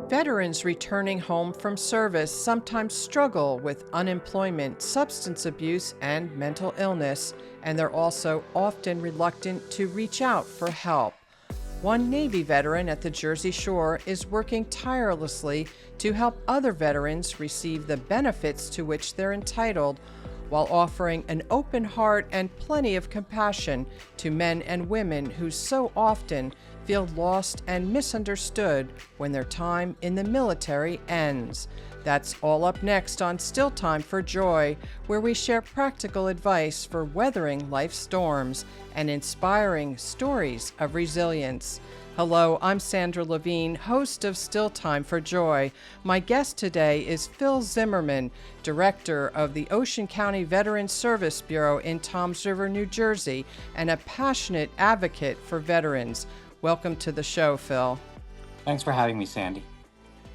Veterans returning home from service sometimes struggle with unemployment, substance abuse, and mental illness, and they're also often reluctant to reach out for help. One Navy veteran at the Jersey Shore is working tirelessly to help other veterans receive the benefits to which they're entitled while offering an open heart and plenty of compassion to men and women who so often feel lost and misunderstood when their time in the military ends. That's all up next on Still Time for Joy, where we share practical advice for weathering life's storms and inspiring stories of resilience. Hello, I'm Sandra Levine, host of Still Time for Joy. My guest today is Phil Zimmerman, director of the Ocean County Veterans Service Bureau in Toms River, New Jersey, and a passionate advocate for veterans. Welcome to the show, Phil. Thanks for having me, Sandy.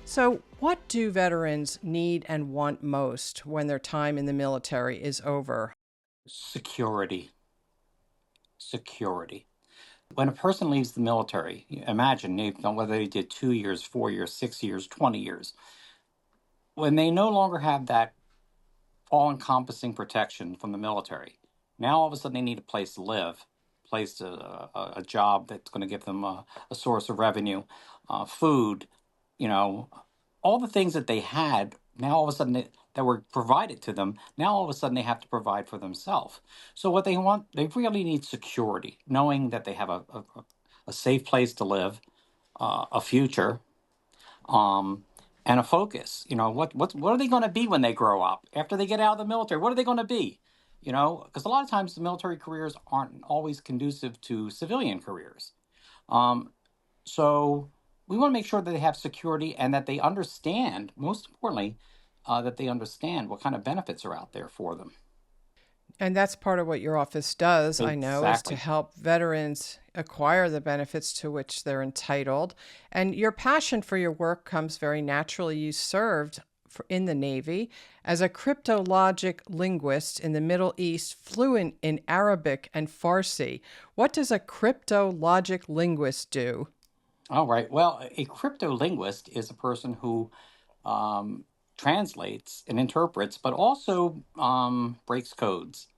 So, what do veterans need and want most when their time in the military is over? Security. Security. When a person leaves the military, imagine whether they did 2 years, 4 years, 6 years, 20 years, when they no longer have that all encompassing protection from the military, now all of a sudden they need a place to live, a job that's going to give them a source of revenue, food, all the things that they had. Now all of a sudden that were provided to them, now all of a sudden they have to provide for themselves. So what they want, they really need security, knowing that they have a safe place to live, a future, um, and a focus. What are they going to be when they grow up? After they get out of the military, what are they going to be? Because a lot of times the military careers aren't always conducive to civilian careers. Um, so we want to make sure that they have security and that they understand, most importantly, that they understand what kind of benefits are out there for them. And that's part of what your office does, I know, is to Exactly. help veterans acquire the benefits to which they're entitled. And your passion for your work comes very naturally. You served in the Navy as a cryptologic linguist in the Middle East, fluent in Arabic and Farsi. What does a cryptologic linguist do? All right. Well, a cryptolinguist is a person who um, translates and interprets, but also breaks codes.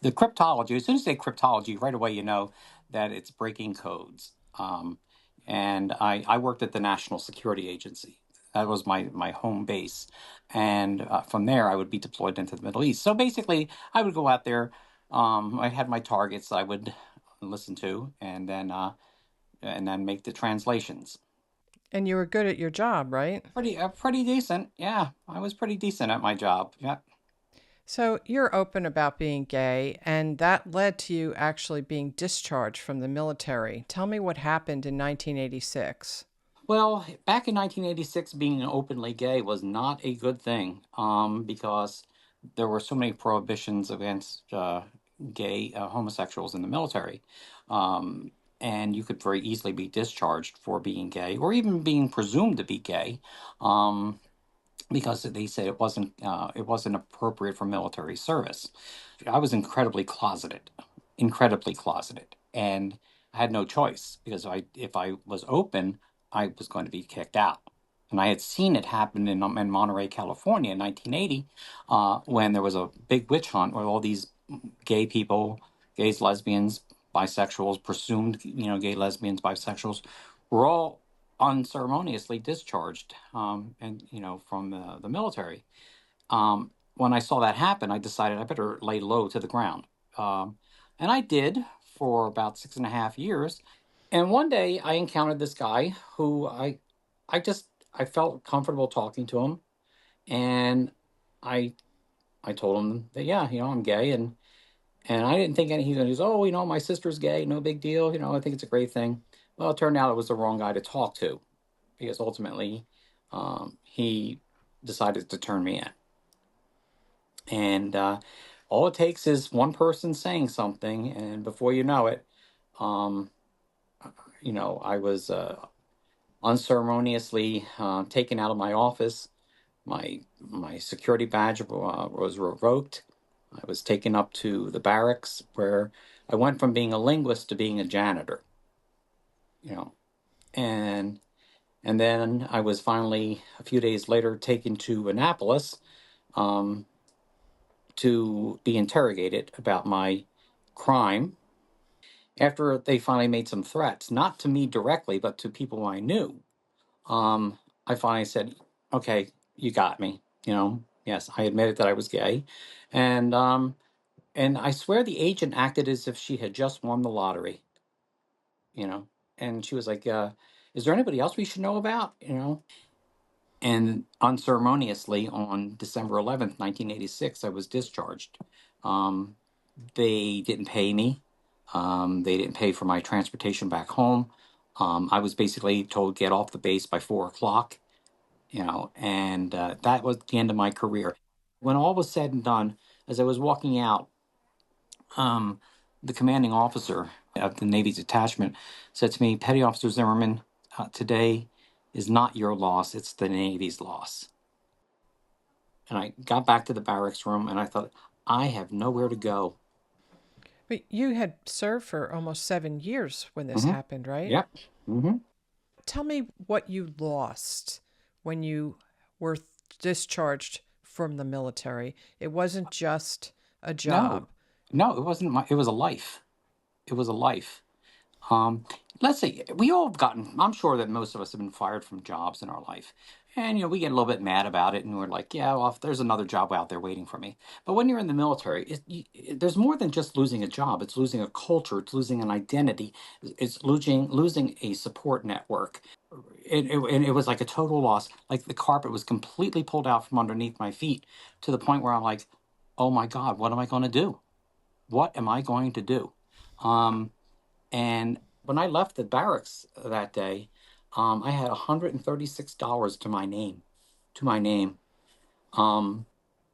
The cryptology, as soon as you say cryptology, right away you know that it's breaking codes. And I worked at the National Security Agency. That was my home base. And from there, I would be deployed into the Middle East. So basically, I would go out there. I had my targets I would listen to, and then make the translations. And you were good at your job, right? Pretty decent. Yeah, I was pretty decent at my job. Yeah. So you're open about being gay, and that led to you actually being discharged from the military. Tell me what happened in 1986. Well, back in 1986, being openly gay was not a good thing, because there were so many prohibitions against gay homosexuals in the military. And you could very easily be discharged for being gay or even being presumed to be gay, um, because they said it wasn't appropriate for military service. I was incredibly closeted, and I had no choice because if I was open, I was going to be kicked out. And I had seen it happen in Monterey, California, in 1980, when there was a big witch hunt where all these gay people, gays, lesbians, bisexuals, presumed gay, lesbians, bisexuals, were all unceremoniously discharged, and from the military. When I saw that happen, I decided I better lay low to the ground. And I did for about 6.5 years. And one day I encountered this guy who I felt comfortable talking to him. And I I told him that, yeah, I'm gay. And I didn't think any, he goes, oh, my sister's gay, no big deal. I think it's a great thing. Well, it turned out it was the wrong guy to talk to, because ultimately he decided to turn me in. And all it takes is one person saying something, and before you know it, um, I was unceremoniously taken out of my office. My security badge was revoked. I was taken up to the barracks, where I went from being a linguist to being a janitor. You know, and And then I was finally, a few days later, taken to Annapolis um, to be interrogated about my crime after they finally made some threats, not to me directly, but to people I knew. um, I finally said, "Okay, you got me." Yes, I admitted that I was gay, and I swear the agent acted as if she had just won the lottery. You know, and she was like, "Is there anybody else we should know about?" And unceremoniously on December 11th, 1986, I was discharged. Um, they didn't pay me. They didn't pay for my transportation back home. I was basically told get off the base by 4 o'clock. And that was the end of my career. When all was said and done, as I was walking out, um, the commanding officer of the Navy's detachment said to me, "Petty Officer Zimmerman, today is not your loss, it's the Navy's loss." And I got back to the barracks room and I thought, I have nowhere to go. But you had served for almost 7 years when this Hmm. happened, right? Yep. Hmm. Tell me what you lost when you were discharged from the military. It wasn't just a No, job. no, it wasn't it was a life. It was a life. Um, let's see, we all have gotten, I'm sure that most of us have been fired from jobs in our life. And, we get a little bit mad about it and we're like, yeah, well, if there's another job out there waiting for me. But when you're in the military, there's more than just losing a job. It's losing a culture. It's losing an identity. It's losing a support network. And it was like a total loss. Like the carpet was completely pulled out from underneath my feet to the point where I'm like, oh my God, what am I going to do? What am I going to do? Um, and when I left the barracks that day, I had $136 to my name, to my name. Um,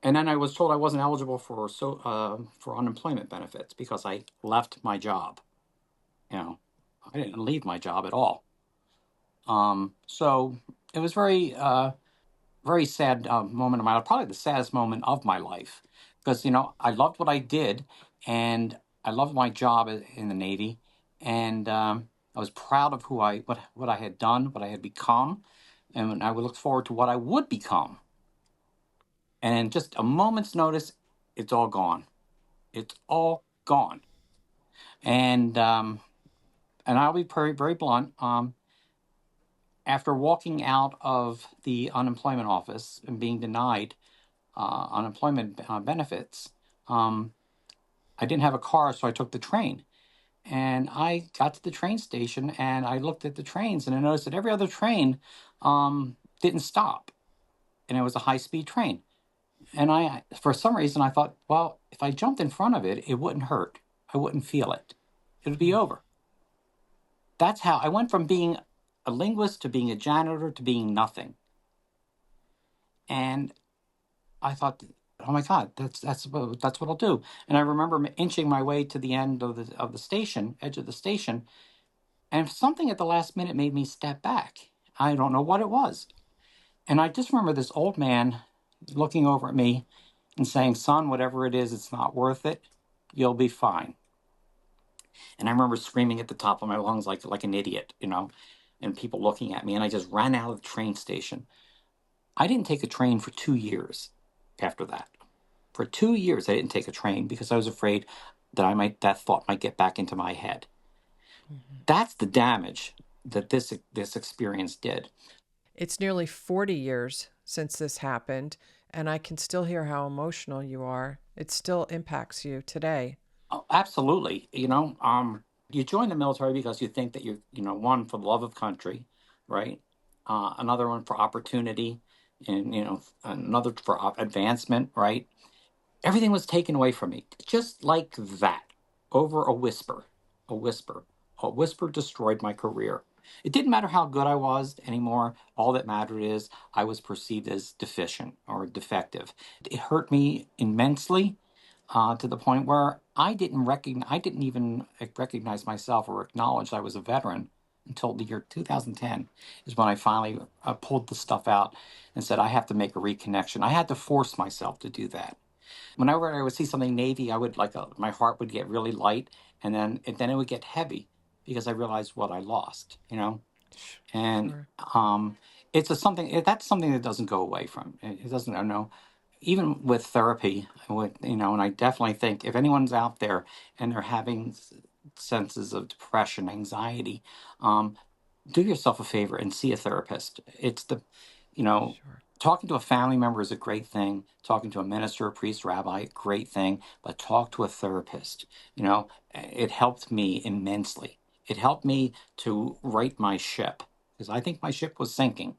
and then I was told I wasn't eligible for unemployment benefits because I left my job. You know, I didn't leave my job at all. So it was very sad moment of my life, probably the saddest moment of my life, because I loved what I did, and I loved my job in the Navy, and I was proud of what I had done, what I had become, and I would look forward to what I would become. And in just a moment's notice, it's all gone. It's all gone. And I'll be very very blunt. After walking out of the unemployment office and being denied unemployment benefits. Um, I didn't have a car, so I took the train. And I got to the train station and I looked at the trains and I noticed that every other train didn't stop. And it was a high speed train. And for some reason, I thought, well, if I jumped in front of it, it wouldn't hurt. I wouldn't feel it. It would be over. That's how I went from being a linguist to being a janitor to being nothing. And I thought, oh my God, that's what I'll do. And I remember inching my way to the end of the station, edge of the station, and something at the last minute made me step back. I don't know what it was, and I just remember this old man looking over at me and saying, "Son, whatever it is, it's not worth it. You'll be fine." And I remember screaming at the top of my lungs like an idiot, and people looking at me, and I just ran out of the train station. I didn't take a train for 2 years after that. For 2 years, I didn't take a train because I was afraid that thought might get back into my head. Mhm. That's the damage that this experience did. It's nearly 40 years since this happened, and I can still hear how emotional you are. It still impacts you today. Oh, absolutely. You join the military because you think that one for the love of country, right? Another one for opportunity, and another for advancement, right? Everything was taken away from me, just like that, over a whisper. A whisper. A whisper destroyed my career. It didn't matter how good I was anymore. All that mattered is I was perceived as deficient or defective. It hurt me immensely, to the point where I didn't even recognize myself or acknowledge I was a veteran until the year 2010 is when I finally pulled the stuff out and said I have to make a reconnection. I had to force myself to do that. Whenever I would see something Navy, I would my heart would get really light, and then it would get heavy because I realized what I lost. And Sure. it's a something that's something that doesn't go away from it doesn't. I know, even with therapy, with and I definitely think if anyone's out there and they're having senses of depression, anxiety, um, do yourself a favor and see a therapist. It's the, you know, Sure. talking to a family member is a great thing. Talking to a minister, a priest, rabbi, great thing. But talk to a therapist. It helped me immensely. It helped me to right my ship because I think my ship was sinking.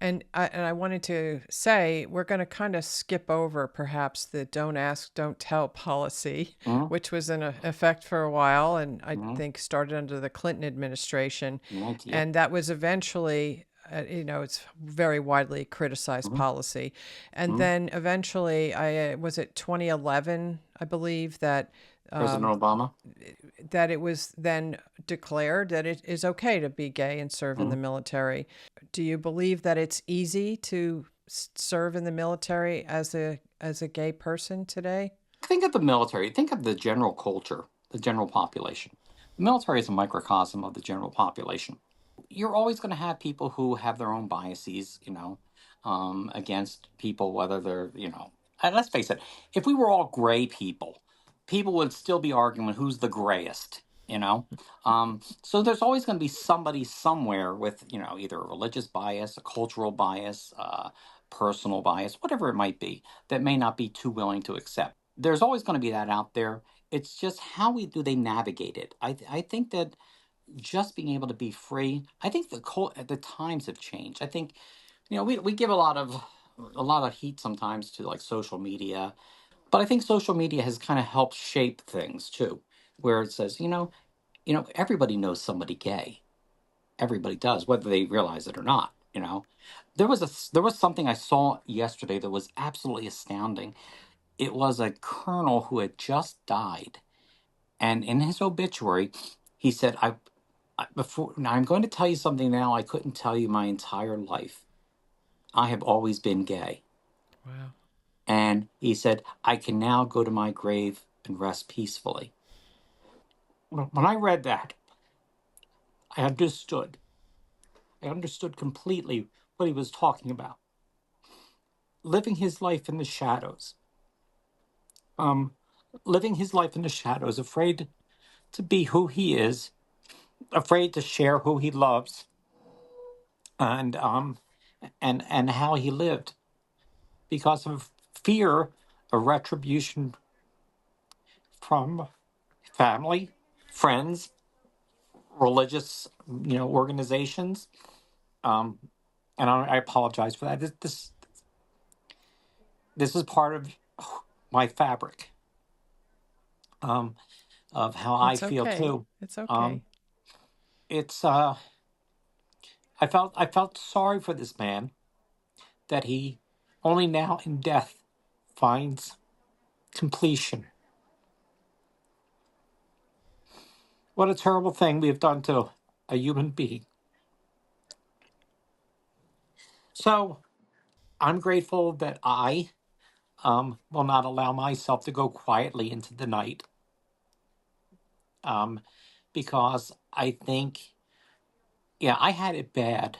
And I wanted to say we're going to kind of skip over perhaps the don't ask, don't tell policy, Mm-hmm. which was in effect for a while and I Mm-hmm. think started under the Clinton administration. Yep. And that was eventually, it's very widely criticized Mm-hmm. policy. And Mm-hmm. then eventually, was it 2011, I believe, President um, Obama. that it was then declared that it is okay to be gay and serve in Mm-hmm. the military. Do you believe that it's easy to serve in the military as a gay person today? Think of the military. Think of the general culture, the general population. The military is a microcosm of the general population. You're always going to have people who have their own biases, against people, whether they're, and let's face it, if we were all gray people, people would still be arguing who's the grayest, you know? So there's always going to be somebody somewhere with, either a religious bias, a cultural bias, personal bias, whatever it might be, that may not be too willing to accept. There's always going to be that out there. It's just how we do they navigate it. I think that just being able to be free. I think the times have changed. I think we give a lot of heat sometimes to like social media, but I think social media has kind of helped shape things too, where it says everybody knows somebody gay. Everybody does, whether they realize it or not. There was something I saw yesterday that was absolutely astounding. It was a colonel who had just died, and in his obituary, he said, before now I'm going to tell you something now I couldn't tell you my entire life. I have always been gay. Wow. And he said, I can now go to my grave and rest peacefully. When I read that, I understood. I understood completely what he was talking about. Living his life in the shadows. Um, Living his life in the shadows, afraid to be who he is, afraid to share who he loves, and how he lived because of fear of retribution from family, friends, religious, organizations. Um, and I apologize for that. This is part of my fabric, um, of how I It's feel okay. too. It's okay. Um, it's I felt sorry for this man that he only now in death finds completion. What a terrible thing we have done to a human being. So I'm grateful that I will not allow myself to go quietly into the night, um, because I think, yeah, I had it bad,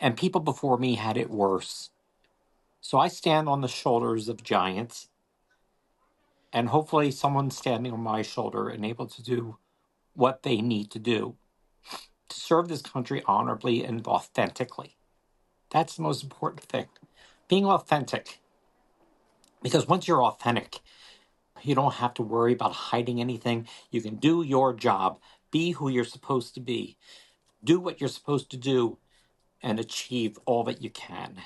and people before me had it worse. So I stand on the shoulders of giants, and hopefully, someone's standing on my shoulder and able to do what they need to do to serve this country honorably and authentically. That's the most important thing. Being authentic, because once you're authentic, you don't have to worry about hiding anything. You can do your job, be who you're supposed to be, do what you're supposed to do, and achieve all that you can.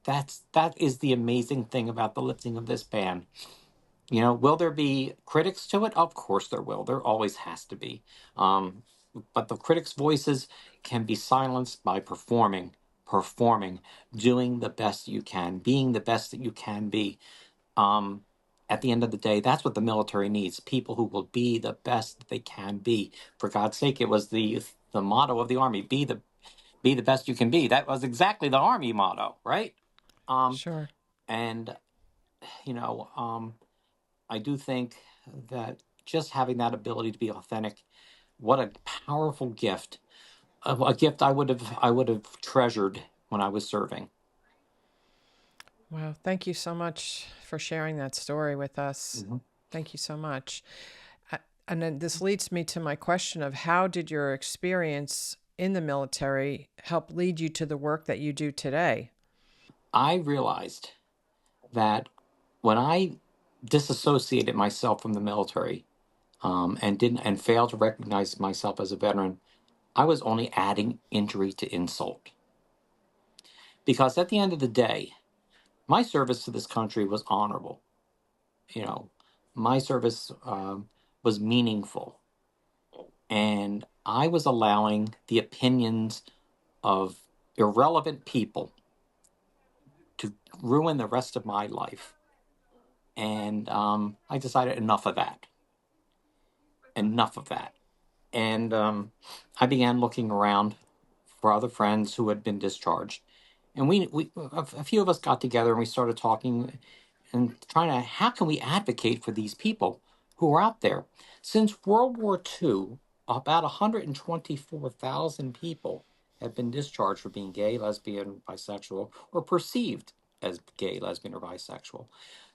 That is the amazing thing about the lifting of this ban. Will there be critics to it? Of course there will. There always has to be. Um, but the critics' voices can be silenced by performing, doing the best you can, being the best that you can be. um, at the end of the day, that's what the military needs: people who will be the best that they can be. For God's sake, it was the motto of the army: be the best you can be. That was exactly the army motto, right? Um, Sure. and you know, I do think that just having that ability to be authentic, what a powerful gift. a gift I would have treasured when I was serving. Wow. Thank you so much for sharing that story with us. Mhm. Thank you so much. Uh, And then this leads me to my question of how did your experience in the military help lead you to the work that you do today? I realized that when I disassociated myself from the military, and failed to recognize myself as a veteran, I was only adding injury to insult. Because at the end of the day, my service to this country was honorable. You know, my service was meaningful, and I was allowing the opinions of irrelevant people to ruin the rest of my life. And I decided enough of that. Enough of that. And I began looking around for other friends who had been discharged. And a few of us got together and we started talking and trying to, how can we advocate for these people who are out there? Since World War II, about 124,000 people have been discharged for being gay, lesbian, bisexual, or perceived as gay, lesbian, or bisexual.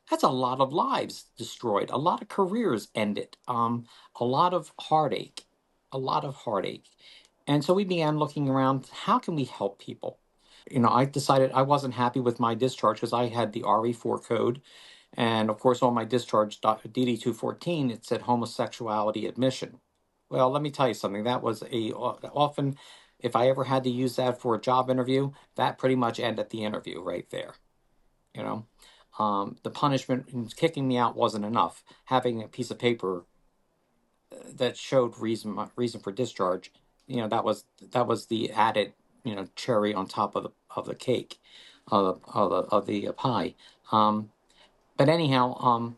That's a lot of lives destroyed, a lot of careers ended, a lot of heartache, a lot of heartache. And so we began looking around, how can we help people? I decided I wasn't happy with my discharge because I had the RE4 code. And of course, on my discharge DD 214, it said homosexuality admission. Well, let me tell you something. That was often, if I ever had to use that for a job interview, that pretty much ended the interview right there. You know, the punishment in kicking me out wasn't enough. Having a piece of paper that showed reason for discharge, that was the added cherry on top of the cake, of the pie. Um, but anyhow,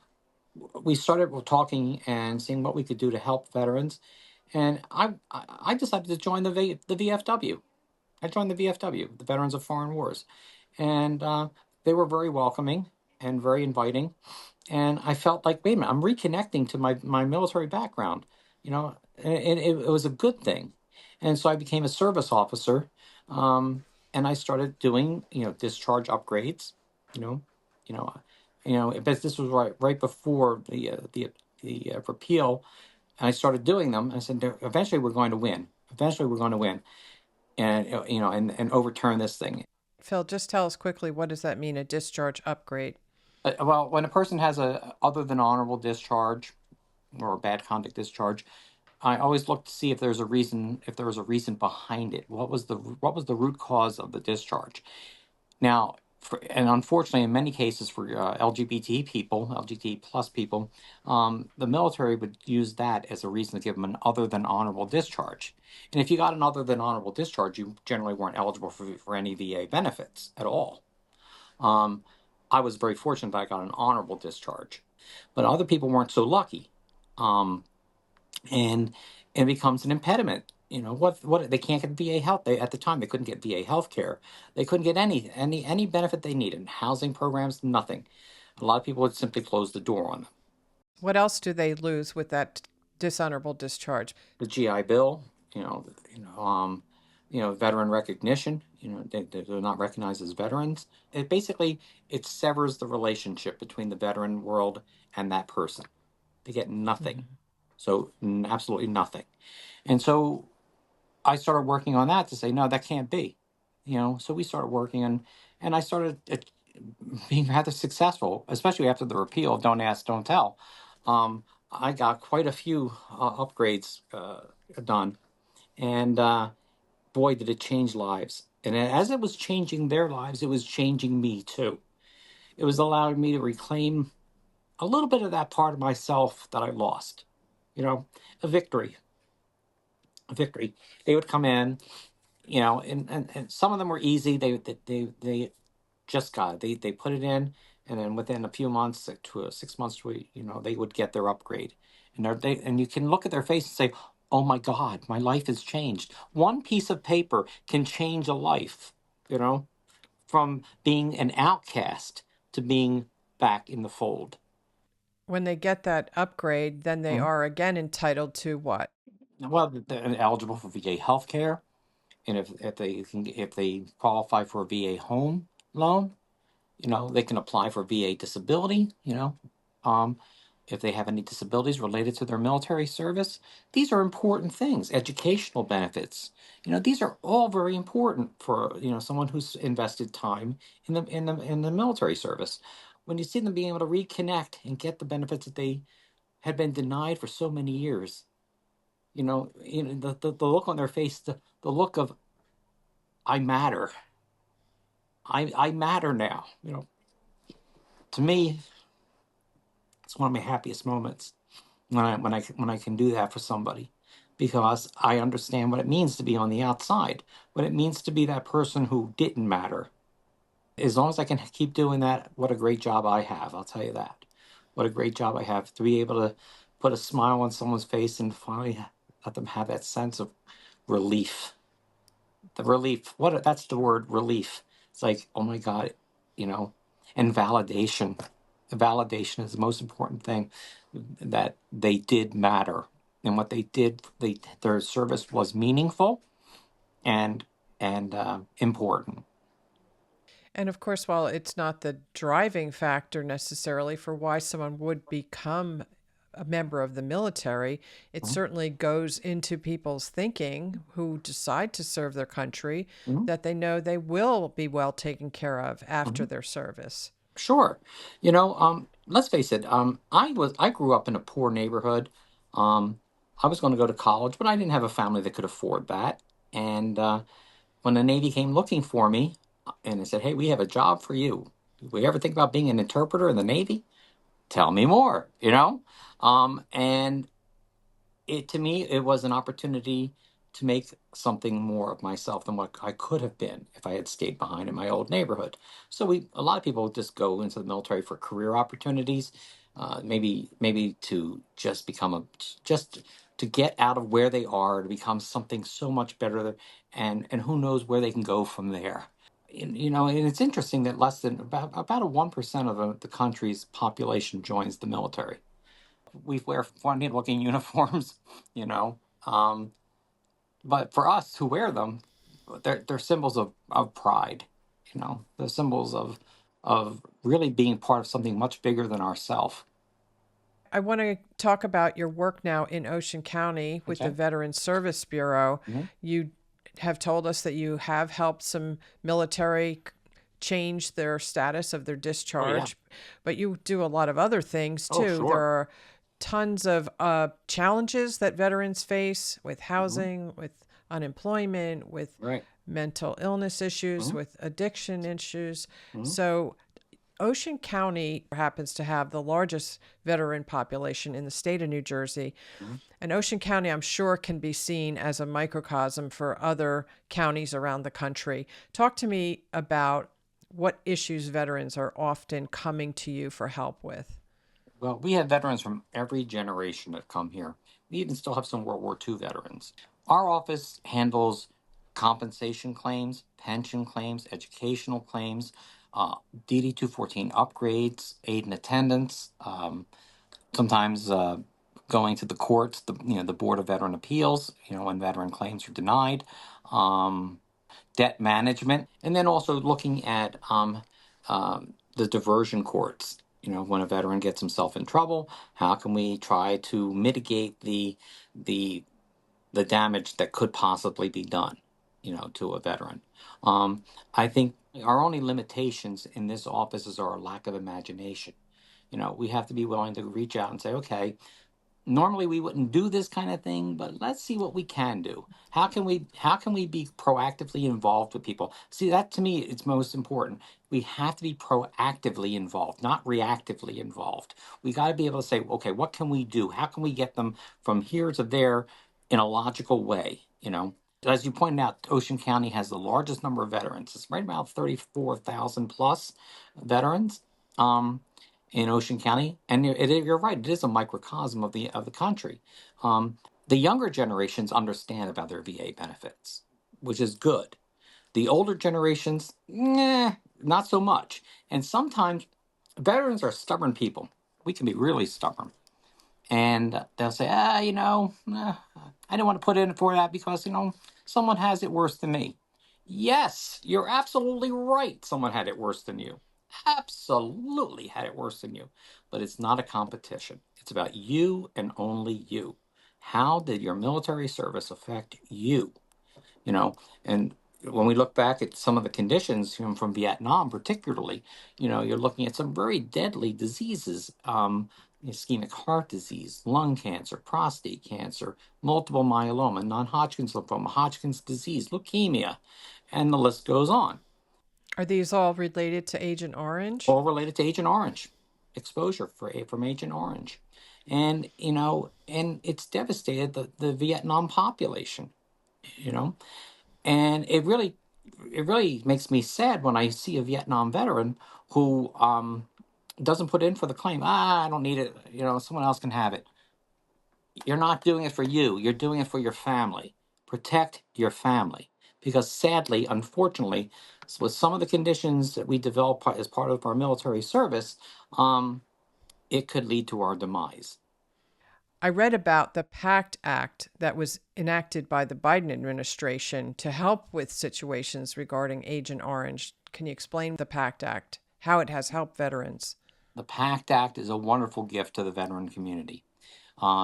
we started talking and seeing what we could do to help veterans, and I decided to join the VFW. I joined the VFW, the Veterans of Foreign Wars, and they were very welcoming and very inviting. And I felt like, wait a minute, I'm reconnecting to my military background, and it was a good thing. And so I became a service officer, um, and I started doing, discharge upgrades, you know, you know, but this was right before the repeal, and I started doing them. I said, eventually we're going to win. Eventually we're going to win, and and overturn this thing. Phil, just tell us quickly, what does that mean, a discharge upgrade? Well, when a person has a other than honorable discharge or a bad conduct discharge, I always look to see if there was a reason behind it. What was the root cause of the discharge? Now, and unfortunately, in many cases for LGBT people, LGBT plus people, the military would use that as a reason to give them an other than honorable discharge. And if you got an other than honorable discharge, you generally weren't eligible for any VA benefits at all. Um, I was very fortunate that I got an honorable discharge, but other people weren't so lucky. Um, and it becomes an impediment. What they can't get VA health. At the time they couldn't get VA health care. They couldn't get any benefit they needed. Housing programs, nothing. A lot of people would simply close the door on them. What else do they lose with that dishonorable discharge? The GI Bill, veteran recognition. They're not recognized as veterans. It severs the relationship between the veteran world and that person. They get nothing. Mhm. So absolutely nothing. And so I started working on that to say, no, that can't be. So we started working and I started being rather successful, especially after the repeal of Don't Ask, Don't Tell. I got quite a few upgrades done, and boy, did it change lives. And as it was changing their lives, it was changing me too. It was allowing me to reclaim a little bit of that part of myself that I lost. You know, a victory, a victory. They would come in, and some of them were easy. They just got it. They put it in, and then within a few months, to 6 months, they would get their upgrade, and and you can look at their face and say, "Oh my God, my life has changed." One piece of paper can change a life, you know, from being an outcast to being back in the fold. When they get that upgrade, then they Mhm. are again entitled to what? Well, they're eligible for VA health care. And if they qualify for a VA home loan, they can apply for VA disability, um, if they have any disabilities related to their military service. These are important things. Educational benefits, these are all very important for, someone who's invested time in the military service. When you see them being able to reconnect and get the benefits that they had been denied for so many years, the look on their face, the look of I matter. I matter now. To me, it's one of my happiest moments when I can do that for somebody, because I understand what it means to be on the outside, what it means to be that person who didn't matter. As long as I can keep doing that, what a great job I have. I'll tell you that. What a great job I have to be able to put a smile on someone's face and finally let them have that sense of relief. The relief. That's the word, relief. It's like, oh my God, you know, and validation. Validation is the most important thing, that they did matter. And what they did, their service was meaningful and important. And of course, while it's not the driving factor necessarily for why someone would become a member of the military, it Mhm. certainly goes into people's thinking who decide to serve their country Mhm. that they know they will be well taken care of after Mhm. their service. Sure. Let's face it. I grew up in a poor neighborhood. Um, I was going to go to college, but I didn't have a family that could afford that. And when the Navy came looking for me, and they said, "Hey, we have a job for you. Did we ever think about being an interpreter in the Navy? Tell me more." And to me, it was an opportunity to make something more of myself than what I could have been if I had stayed behind in my old neighborhood. So a lot of people just go into the military for career opportunities, maybe to just just to get out of where they are to become something so much better, and who knows where they can go from there. And it's interesting that less than about a 1% of the country's population joins the military. We wear funny looking uniforms, you know. Um, but for us who wear them, they're symbols of pride, they're symbols of really being part of something much bigger than ourselves. I want to talk about your work now in Ocean County with the Okay. Veteran Service Bureau. Mhm. You have told us that you have helped some military change their status of their Oh yeah. discharge, but you do a lot of other things Oh too. There sure. are tons of challenges that veterans face with Hmm. housing, with unemployment, with Right. mental illness issues, Hmm. with addiction issues. Hmm. So, Ocean County happens to have the largest veteran population in the state of New Jersey. Hmm. And Ocean County, I'm sure, can be seen as a microcosm for other counties around the country. Talk to me about what issues veterans are often coming to you for help with. Well, we have veterans from every generation that come here. We even still have some World War II veterans. Our office handles compensation claims, pension claims, educational claims, DD 214 upgrades, aid and attendance, sometimes going to the courts, the Board of Veteran Appeals, when veteran claims are denied. Um, Debt management, and then also looking at the diversion courts. When a veteran gets himself in trouble, how can we try to mitigate the the damage that could possibly be done, to a veteran? I think our only limitations in this office is our lack of imagination. We have to be willing to reach out and say, okay, normally we wouldn't do this kind of thing, but let's see what we can do. How can we be proactively involved with people? See, that to me it's most important. We have to be proactively involved, not reactively involved. We got to be able to say, okay, what can we do? How can we get them from here to there in a logical way? As you pointed out, Ocean County has the largest number of veterans. It's right about 34,000 plus veterans. In Ocean County, and you're right. It is a microcosm of the country. The younger generations understand about their VA benefits, which is good. The older generations, not so much. And sometimes veterans are stubborn people. We can be really stubborn, and they'll say, I don't want to put in for that because someone has it worse than me. Yes, you're absolutely right. Someone had it worse than you. Absolutely had it worse than you. But it's not a competition. It's about you and only you. How did your military service affect you? You know, and when we look back at some of the conditions, from Vietnam particularly, you're looking at some very deadly diseases, ischemic heart disease, lung cancer, prostate cancer, multiple myeloma, non-Hodgkin's lymphoma, Hodgkin's disease, leukemia, and the list goes on. Are these all related to Agent Orange? All related to Agent Orange, exposure from Agent Orange. And and it's devastated the Vietnam population, you know and it really makes me sad when I see a Vietnam veteran who doesn't put in for the claim. I don't need it. Someone else can have it. You're not doing it for you. You're doing it for your family. Protect your family, because sadly, unfortunately, with some of the conditions that we develop as part of our military service, um, it could lead to our demise. I read about the PACT Act that was enacted by the Biden administration to help with situations regarding Agent Orange. Can you explain the PACT Act, how it has helped veterans? The PACT Act is a wonderful gift to the veteran community,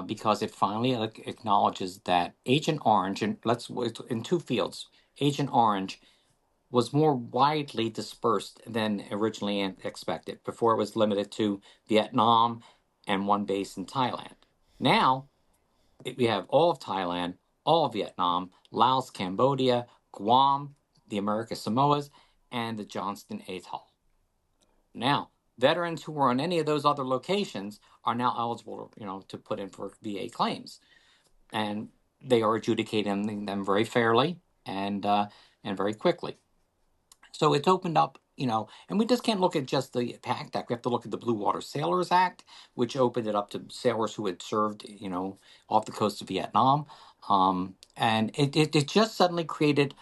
because it finally acknowledges that Agent Orange, and in two fields, Agent Orange was more widely dispersed than originally expected. Before, it was limited to Vietnam and one base in Thailand. Now we have all of Thailand, all of Vietnam, Laos, Cambodia, Guam, the Americas Samoas, and the Johnston Atoll. Now, veterans who were on any of those other locations are now eligible, to put in for VA claims, and they are adjudicating them very fairly and very quickly. So it's opened up, and we just can't look at just the PACT Act. We have to look at the Blue Water Sailors Act, which opened it up to sailors who had served, off the coast of Vietnam. And it just suddenly created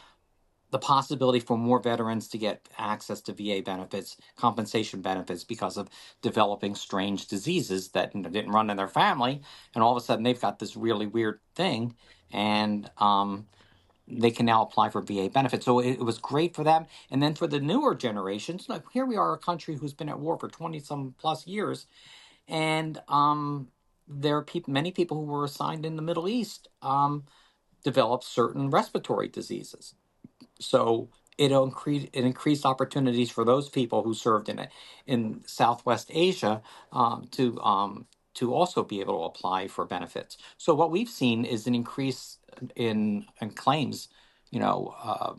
the possibility for more veterans to get access to VA benefits, compensation benefits, because of developing strange diseases that didn't run in their family, and all of a sudden they've got this really weird thing, and they can now apply for VA benefits. So it was great for them. And then for the newer generations, like, here we are, a country who's been at war for 20 some plus years, and there are many people who were assigned in the Middle East developed certain respiratory diseases. So it increased opportunities for those people who served in Southwest Asia, to also be able to apply for benefits. So what we've seen is an increase in claims, that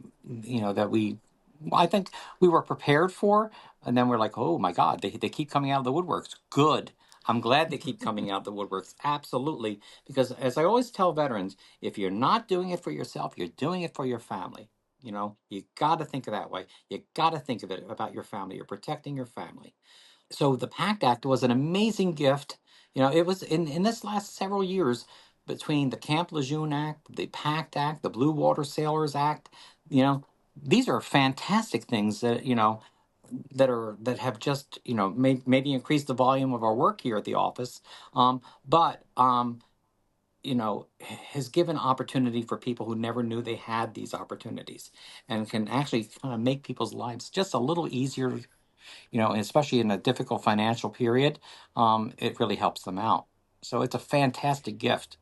I think we were prepared for, and then we're like, oh my God, they keep coming out of the woodworks. Good. I'm glad they keep coming out of the woodworks. Absolutely. Because as I always tell veterans, if you're not doing it for yourself, you're doing it for your family. You got to think of that way. You got to think of it about your family. You're protecting your family. So the PACT Act was an amazing gift. It was in this last several years, between the Camp Lejeune Act, the PACT Act, the Blue Water Sailors Act. You know, these are fantastic things that have just maybe increased the volume of our work here at the office, but has given opportunity for people who never knew they had these opportunities, and can actually kind of make people's lives just a little easier, and especially in a difficult financial period. It really helps them out. So it's a fantastic gift.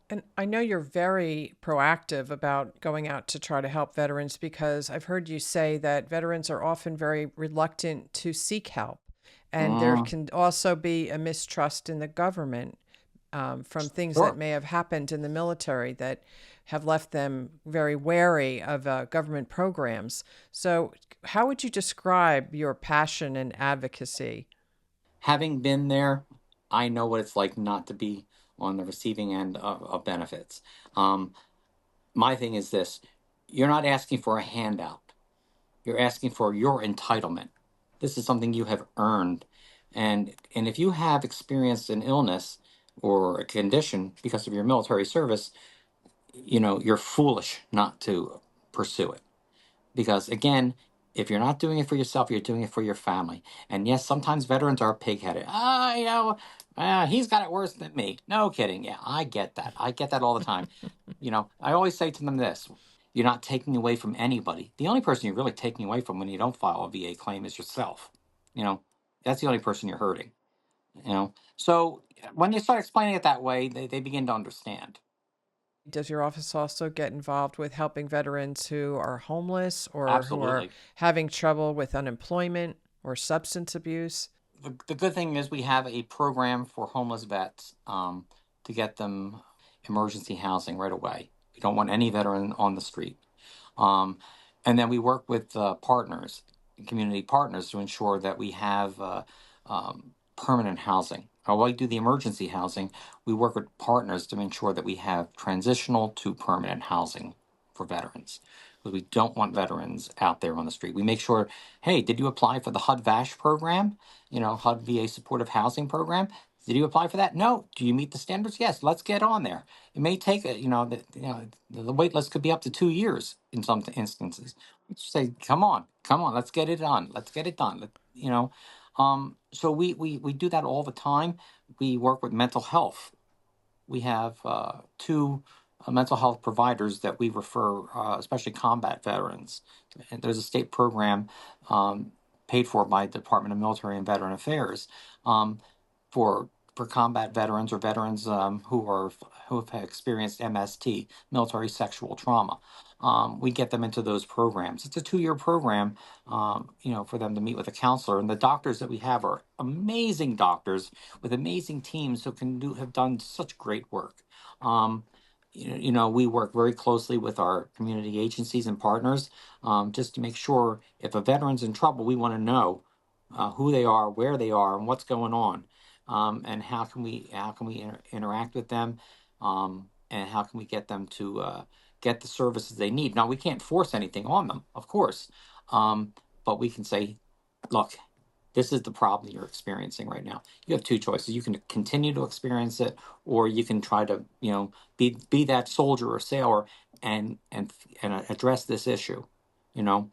And I know you're very proactive about going out to try to help veterans, because I've heard you say that veterans are often very reluctant to seek help. And there Mm, can also be a mistrust in the government, from things that sure. may have happened in the military that have left them very wary of government programs. So, how would you describe your passion and advocacy? Having been there, I know what it's like not to be on the receiving end of benefits. Um, my thing is this: you're not asking for a handout. You're asking for your entitlement. This is something you have earned. And if you have experienced an illness or a condition because of your military service, you're foolish not to pursue it. Because again, if you're not doing it for yourself, you're doing it for your family. And yes, sometimes veterans are pig-headed. He's got it worse than me. No kidding. Yeah, I get that. I get that all the time. I always say to them this: You're not taking away from anybody. The only person you're really taking away from when you don't file a VA claim is yourself. You know, that's the only person you're hurting. So when you start explaining it that way, they begin to understand. Does your office also get involved with helping veterans who are homeless or who are Absolutely. having trouble with unemployment or substance abuse? The good thing is we have a program for homeless vets, to get them emergency housing right away. We don't want any veteran on the street. Um, and then we work with partners, community partners, to ensure that we have permanent housing. While we do the emergency housing, we work with partners to ensure that we have transitional to permanent housing for veterans. Because we don't want veterans out there on the street. We make sure, hey, did you apply for the HUD-VASH program? HUD VA Supportive Housing Program. Did you apply for that? No. Do you meet the standards? Yes. Let's get on there. It may take the wait list could be up to 2 years in some instances. We just say, come on, let's get it done. Let's get it done. So we do that all the time. We work with mental health. We have two mental health providers that we refer, especially combat veterans. And there's a state program, paid for by the Department of Military and Veteran Affairs, um, for combat veterans or veterans, who have experienced MST, military sexual trauma. We get them into those programs. It's a 2-year program, for them to meet with a counselor. And the doctors that we have are amazing doctors with amazing teams who have done such great work. Um, we work very closely with our community agencies and partners, just to make sure if a veteran's in trouble, we want to know who they are, where they are, and what's going on, and how can we interact with them, and how can we get them to get the services they need. Now we can't force anything on them, of course, but we can say, look, this is the problem you're experiencing right now. You have two choices. You can continue to experience it, or you can try to, be that soldier or sailor and address this issue, you know.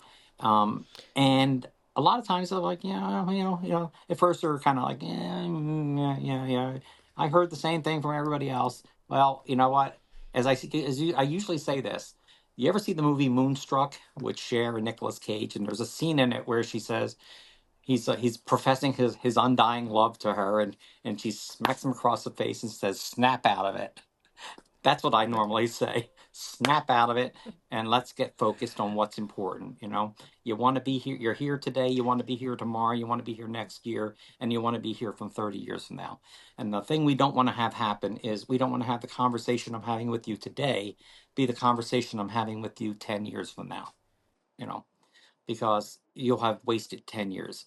And a lot of times they're like, yeah, At first they're kind of like, yeah, yeah. I heard the same thing from everybody else. Well, you know what? I usually say this. You ever see the movie Moonstruck with Cher and Nicolas Cage? And there's a scene in it where she says, he's professing his undying love to her, and she smacks him across the face and says, "Snap out of it." That's what I normally say. Snap out of it, and let's get focused on what's important. You want to be here. You're here today. You want to be here tomorrow. You want to be here next year, and you want to be here from 30 years from now. And the thing we don't want to have happen is we don't want to have the conversation I'm having with you today be the conversation I'm having with you 10 years from now. You know, because you'll have wasted 10 years.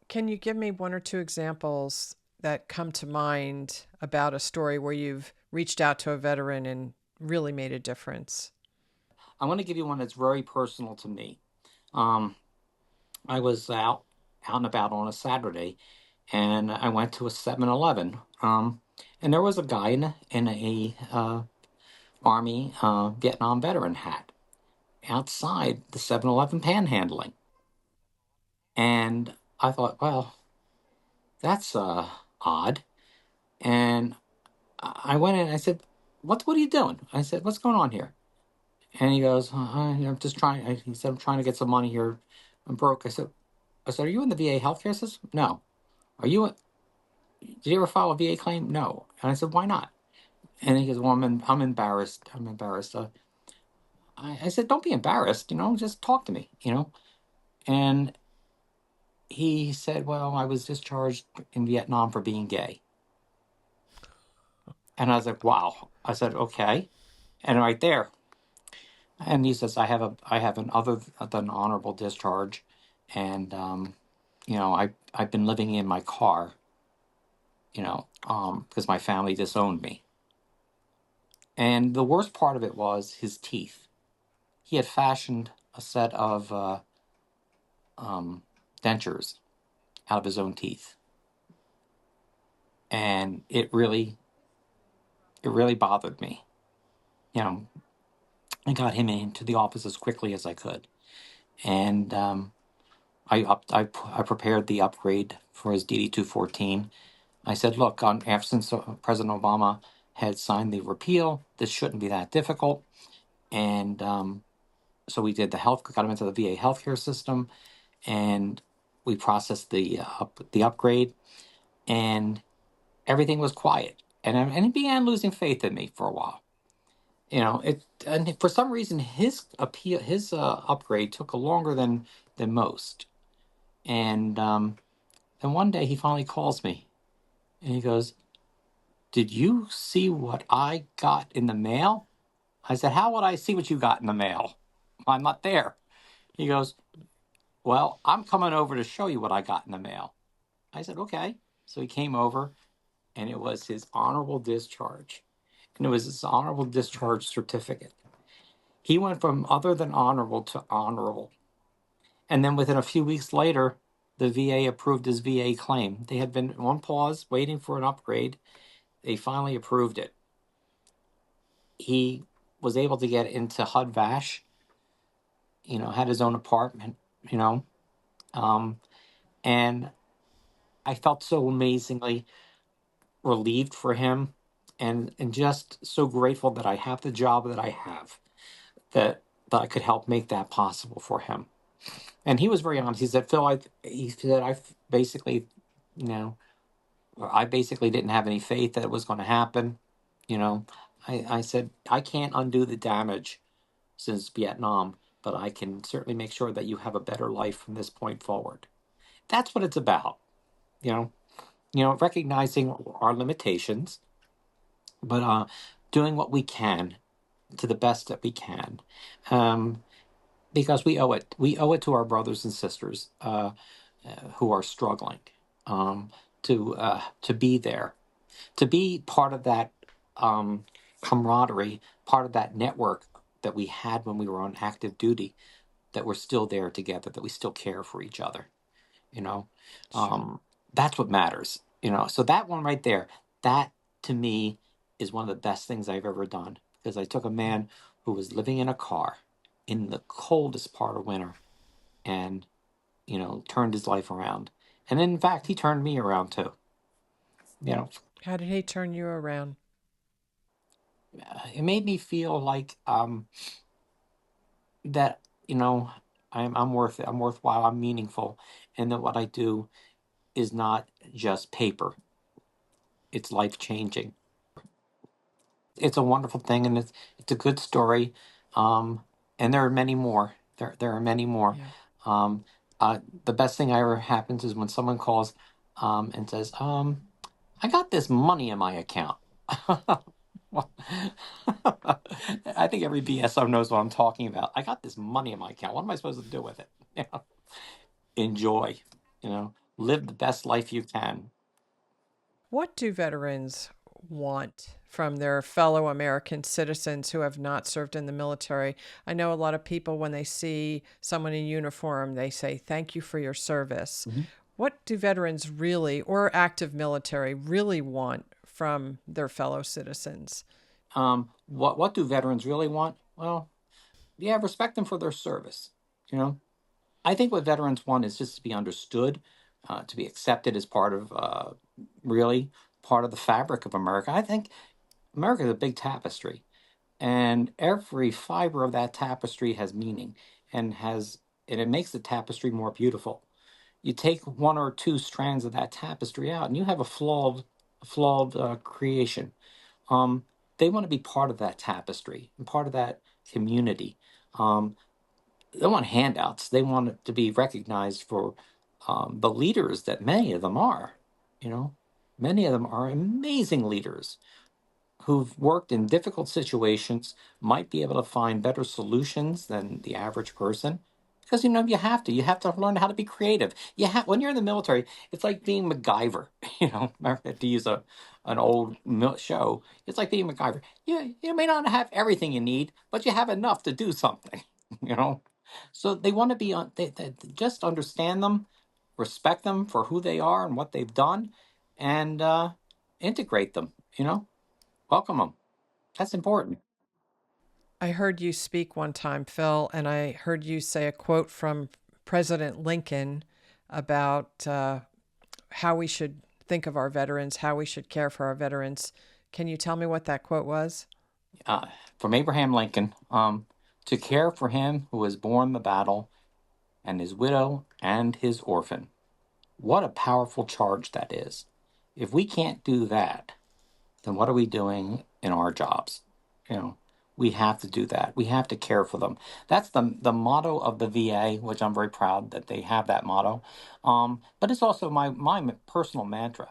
Can you give me one or two examples that come to mind about a story where you've reached out to a veteran and really made a difference? I'm going to give you one that's very personal to me. Um, I was out and about on a Saturday, and I went to a 7-Eleven. And there was a guy in a Army Vietnam veteran hat outside the 7-Eleven panhandling. And I thought, well, that's odd. And I went in and I said, what are you doing? I said, what's going on here? And he goes, I'm just trying. He said, I'm trying to get some money here. I'm broke. I said, are you in the VA healthcare system? No. Are you? Did you ever file a VA claim? No. And I said, why not? And he goes, well, I'm embarrassed. I'm embarrassed. I said, don't be embarrassed. Just talk to me. And he said, well, I was discharged in Vietnam for being gay. And I was like, wow. I said, okay. And right there. And he says, I have an other than honorable discharge, and I've been living in my car, because my family disowned me. And the worst part of it was his teeth. He had fashioned a set of dentures out of his own teeth, and it really bothered me. You know, I got him into the office as quickly as I could, and I prepared the upgrade for his DD 214. I said, look, since President Obama had signed the repeal, this shouldn't be that difficult. And So we did the health, got him into the VA healthcare system, and we processed the upgrade, and everything was quiet. And he began losing faith in me for a while. And for some reason his upgrade took longer than most. And one day he finally calls me and he goes, "Did you see what I got in the mail?" I said, "How would I see what you got in the mail? I'm not there." He goes, "Well, I'm coming over to show you what I got in the mail." I said, "Okay." So he came over, and it was his honorable discharge. And it was his honorable discharge certificate. He went from other than honorable to honorable. And then within a few weeks later, the VA approved his VA claim. They had been on pause waiting for an upgrade. They finally approved it. He was able to get into HUD-VASH, had his own apartment, you know. Um, and I felt so amazingly relieved for him, and just so grateful that I have the job that I have, that I could help make that possible for him. And he was very honest. He said, "Phil, he said, basically, you know, I basically didn't have any faith that it was going to happen. You know, I said, I can't undo the damage since Vietnam, but I can certainly make sure that you have a better life from this point forward." That's what it's about, you know, recognizing our limitations, but doing what we can to the best that we can, um, because we owe it. We owe it to our brothers and sisters who are struggling, um, to be there, to be part of that camaraderie, part of that network that we had when we were on active duty, that we're still there together, that we still care for each other. You know, Sure. that's what matters. So that one right there, that to me is one of the best things I've ever done, because I took a man who was living in a car in the coldest part of winter, and turned his life around. And in fact, he turned me around too. You know, How did he turn you around? it made me feel like that I'm worth it. I'm worthwhile. I'm meaningful, and that what I do is not just paper. It's life changing. It's a wonderful thing, and it's a good story. And there are many more. There are many more. Yeah. Um, the best thing ever happens is when someone calls and says, "I got this money in my account." Well, I think every BSO knows what I'm talking about. I got this money in my account. What am I supposed to do with it? Enjoy. Live the best life you can. What do veterans want from their fellow American citizens who have not served in the military? I know a lot of people, when they see someone in uniform, they say, "Thank you for your service." Mhm. What do veterans really, or active military, really want from their fellow citizens? What do veterans really want? Well, yeah, respect them for their service. You know, I think what veterans want is just to be understood, to be accepted as part of, really part of the fabric of America. I think America is a big tapestry, and every fiber of that tapestry has meaning, and it makes the tapestry more beautiful. You take one or two strands of that tapestry out, and you have a flawed creation. Um, they want to be part of that tapestry and part of that community. Um, they don't want handouts. They want it to be recognized for the leaders that many of them are. You know, many of them are amazing leaders who've worked in difficult situations, might be able to find better solutions than the average person. Because you have to learn how to be creative. When you're in the military, it's like being MacGyver. To use an old show, it's like being MacGyver. You may not have everything you need, but you have enough to do something. You know, so they want to be on. They just understand them, respect them for who they are and what they've done, and integrate them. Welcome them. That's important. I heard you speak one time, Phil, and I heard you say a quote from President Lincoln about how we should think of our veterans, how we should care for our veterans. Can you tell me what that quote was? Uh, from Abraham Lincoln. to care for him who has borne the battle, and his widow and his orphan. What a powerful charge that is. If we can't do that, then what are we doing in our jobs? You know, we have to do that. We have to care for them. That's the motto of the VA, which I'm very proud that they have that motto. But it's also my personal mantra.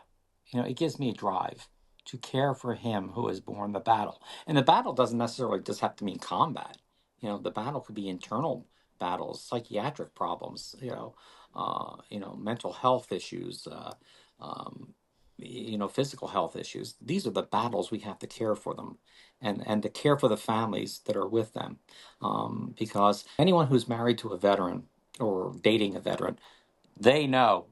It gives me a drive to care for him who has borne the battle. And the battle doesn't necessarily just have to mean combat. The battle could be internal battles, psychiatric problems, mental health issues, physical health issues. These are the battles we have to care for them, and to care for the families that are with them. Because anyone who's married to a veteran or dating a veteran, they know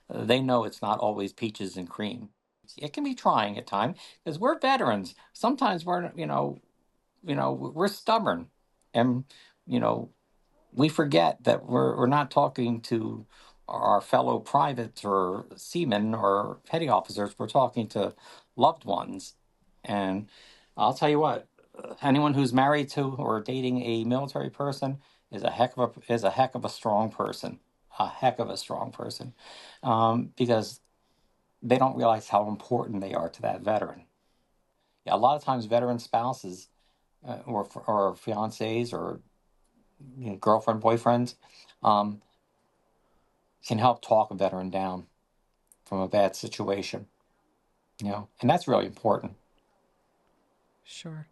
they know it's not always peaches and cream. It can be trying at times because we're veterans. Sometimes we're stubborn, and you know we forget that we're not talking to our fellow privates or seamen or petty officers. We're talking to loved ones. And I'll tell you what, anyone who's married to or dating a military person is a heck of a strong person, a heck of a strong person, because they don't realize how important they are to that veteran. Yeah, a lot of times, veteran spouses or fiancés or girlfriend, boyfriends, um, can help talk a veteran down from a bad situation, and that's really important. Sure.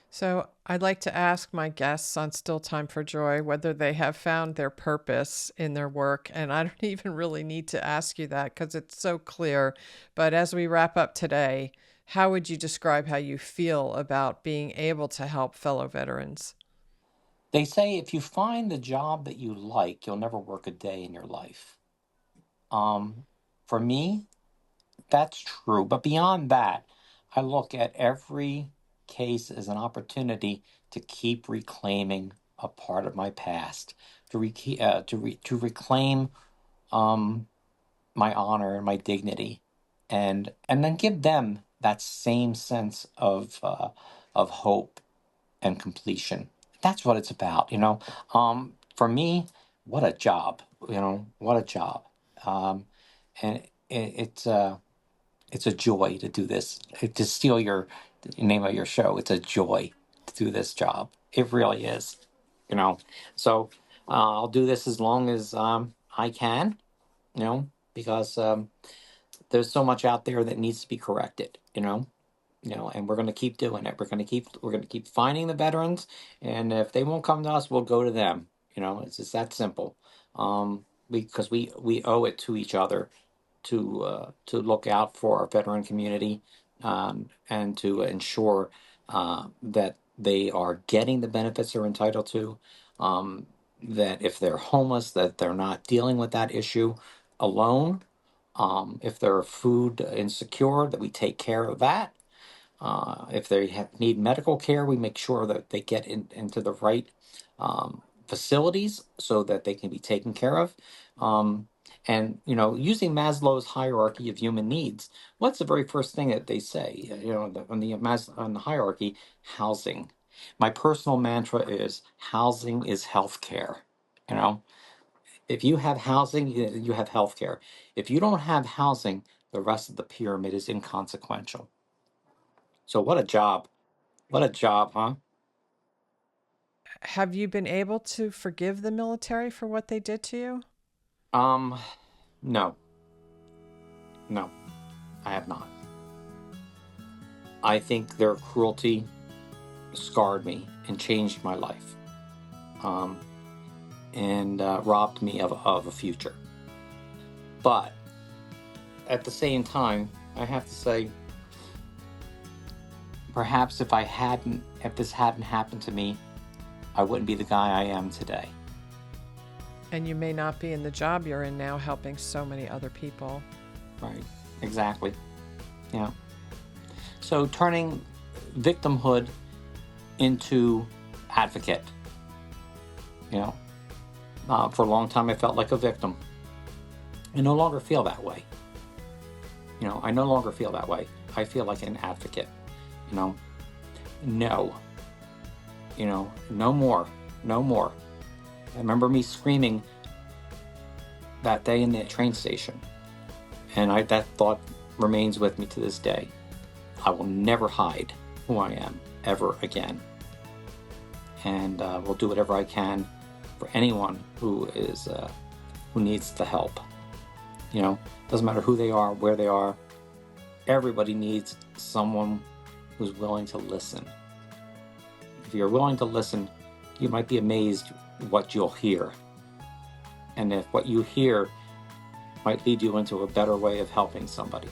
So, I'd like to ask my guests on Still Time for Joy whether they have found their purpose in their work. And I don't even really need to ask you that because it's so clear. But as we wrap up today, how would you describe how you feel about being able to help fellow veterans? They say if you find the job that you like, you'll never work a day in your life. For me, that's true. But beyond that, I look at every case as an opportunity to keep reclaiming a part of my past, to reclaim um, my honor and my dignity, and then give them that same sense of hope and completion. That's what it's about. For me, what a job. What a job. Um, and it's a joy to do this. To steal the name of your show, it's a joy to do this job. It really is. You know, so I'll do this as long as I can. Because there's so much out there that needs to be corrected. And we're going to keep doing it. We're going to keep finding the veterans, and if they won't come to us, we'll go to them. It's just that simple. Because we owe it to each other to look out for our veteran community, and to ensure that they are getting the benefits they're entitled to. That if they're homeless, that they're not dealing with that issue alone. If they're food insecure, that we take care of that. If they need medical care, we make sure that they get into the right facilities so that they can be taken care of. And using Maslow's hierarchy of human needs, what's the very first thing that they say? On the hierarchy, housing. My personal mantra is housing is healthcare. You know, if you have housing, you have healthcare. If you don't have housing, the rest of the pyramid is inconsequential. So what a job. What a job, huh? Have you been able to forgive the military for what they did to you? Um, no, no, I have not. I think their cruelty scarred me and changed my life, um, and robbed me of a future. But at the same time, I have to say, perhaps if this hadn't happened to me, I wouldn't be the guy I am today. And you may not be in the job you're in now helping so many other people. Right? Exactly. Yeah. So turning victimhood into advocate. For a long time, I felt like a victim. I no longer feel that way. I no longer feel that way. I feel like an advocate. No, No more, no more. I remember me screaming that day in the train station, and that thought remains with me to this day. I will never hide who I am ever again, and will do whatever I can for anyone who needs the help. Doesn't matter who they are, where they are. Everybody needs someone who's willing to listen. If you're willing to listen, you might be amazed what you'll hear. And if what you hear might lead you into a better way of helping somebody.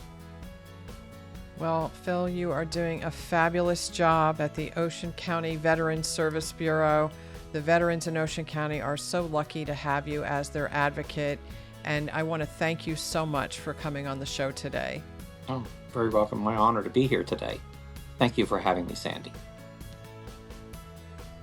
Well, Phil, you are doing a fabulous job at the Ocean County Veterans Service Bureau. The veterans in Ocean County are so lucky to have you as their advocate, and I want to thank you so much for coming on the show today. Oh, very welcome. My honor to be here today. Thank you for having me, Sandy.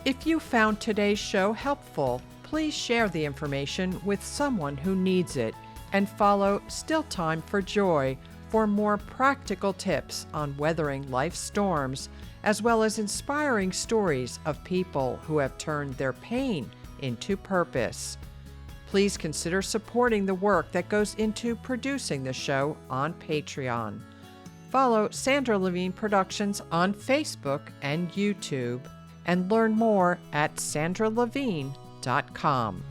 If you found today's show helpful, please share the information with someone who needs it, and follow Still Time for Joy for more practical tips on weathering life's storms, as well as inspiring stories of people who have turned their pain into purpose. Please consider supporting the work that goes into producing the show on Patreon. Follow Sandra Levine Productions on Facebook and YouTube, and learn more at sandralevine.com.